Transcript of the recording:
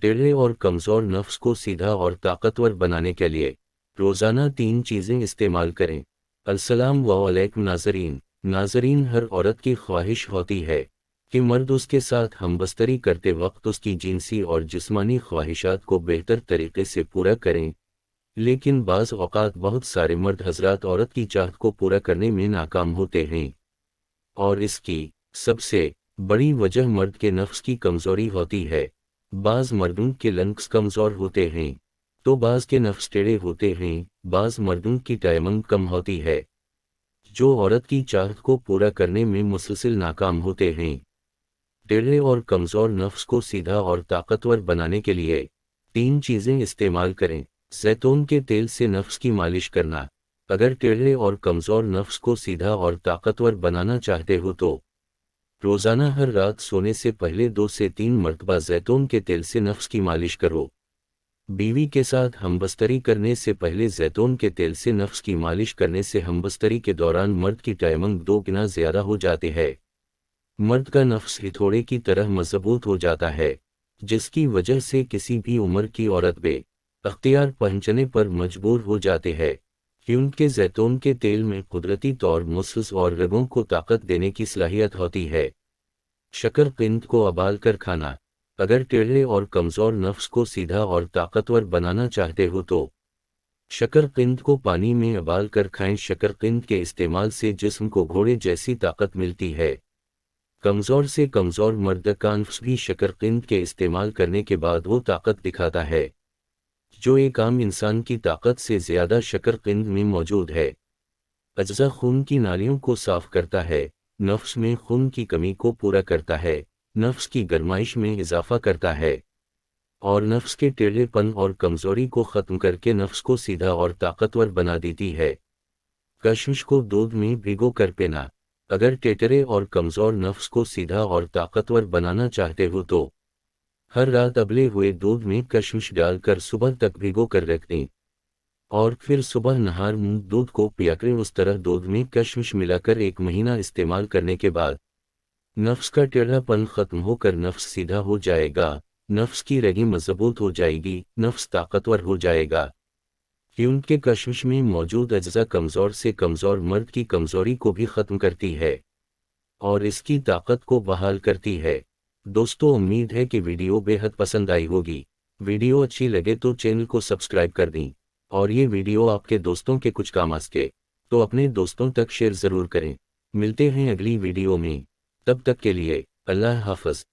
टेढ़े और कमज़ोर नफ्स को सीधा और ताकतवर बनाने के लिए रोज़ाना 3 चीज़ें इस्तेमाल करें। अस्सलाम वालेकुम नाज़रीन, हर औरत की ख्वाहिश होती है कि मर्द उसके साथ हमबस्तरी करते वक्त उसकी जिनसी और जिस्मानी ख्वाहिशात को बेहतर तरीके से पूरा करें, लेकिन बाज़ औक़ात बहुत सारे मर्द हज़रात औरत की चाहत को पूरा करने में नाकाम होते हैं। और इसकी सबसे बड़ी वजह मर्द के नफ्स की कमज़ोरी होती है। बाज़ मर्दों के लंग्स कमज़ोर होते हैं तो बाज़ के नफ्स टेढ़े होते हैं। बाज़ मर्दों की टाइमिंग कम होती है जो औरत की चाहत को पूरा करने में मुसलसिल नाकाम होते हैं। टेढ़े और कमज़ोर नफ्स को सीधा और ताकतवर बनाने के लिए 3 चीज़ें इस्तेमाल करें। जैतून के तेल से नफ्स की मालिश करना। अगर टेढ़े और कमज़ोर नफ्स को सीधा और ताकतवर बनाना चाहते हो तो रोज़ाना हर रात सोने से पहले 2 से 3 मरतबा जैतून के तेल से नफ्स की मालिश करो। बीवी के साथ हमबस्तरी करने से पहले जैतून के तेल से नफ्स की मालिश करने से हमबस्तरी के दौरान मर्द की टाइमिंग 2 गुना ज़्यादा हो जाती है। मर्द का नफ्स हिथौड़े की तरह मजबूत हो जाता है, जिसकी वजह से किसी भी उम्र की औरत अख्तियार पहुंचने पर मजबूर हो जाते हैं, क्योंकि जैतून के तेल में कुदरती तौर मसल्स और रगों को ताकत देने की सलाहियत होती है। शकरकंद को उबाल कर खाना। अगर टेढ़े और कमज़ोर नफ्स को सीधा और ताकतवर बनाना चाहते हो तो शकरकंद को पानी में उबाल कर खाएं। शकरकंद के इस्तेमाल से जिस्म को घोड़े जैसी ताकत मिलती है। कमज़ोर से कमज़ोर मर्द का नफ्स भी शकरकंद के इस्तेमाल करने के बाद वो ताकत दिखाता है जो एक आम इंसान की ताकत से ज़्यादा शकरकंद में मौजूद है। अज्जा खून की नालियों को साफ करता है, नफ्स में खून की कमी को पूरा करता है, नफ्स की गरमाइश में इजाफा करता है और नफ्स के टेढ़ेपन और कमज़ोरी को ख़त्म करके नफ्स को सीधा और ताकतवर बना देती है। कशमिश को दूध में भिगो कर पीना। अगर टेढ़े और कमज़ोर नफ्स को सीधा और ताकतवर बनाना चाहते हो तो हर रात उबले हुए दूध में कशमिश डालकर सुबह तक भिगो कर रख दें और फिर सुबह नहार मुंह दूध को पिया करें। उस तरह दूध में कशमिश मिलाकर 1 महीना इस्तेमाल करने के बाद नफ्स का टेढ़ापन ख़त्म होकर नफ्स सीधा हो जाएगा, नफ्स की रगी मजबूत हो जाएगी, नफ्स ताकतवर हो जाएगा, क्योंकि कशमिश में मौजूद अज्जा कमज़ोर से कमज़ोर मर्द की कमज़ोरी को भी ख़त्म करती है और इसकी ताकत को बहाल करती है। दोस्तों, उम्मीद है कि वीडियो बेहद पसंद आई होगी। वीडियो अच्छी लगे तो चैनल को सब्सक्राइब कर दें और ये वीडियो आपके दोस्तों के कुछ काम आ सके तो अपने दोस्तों तक शेयर ज़रूर करें। मिलते हैं अगली वीडियो में, तब तक के लिए अल्लाह हाफ़िज़।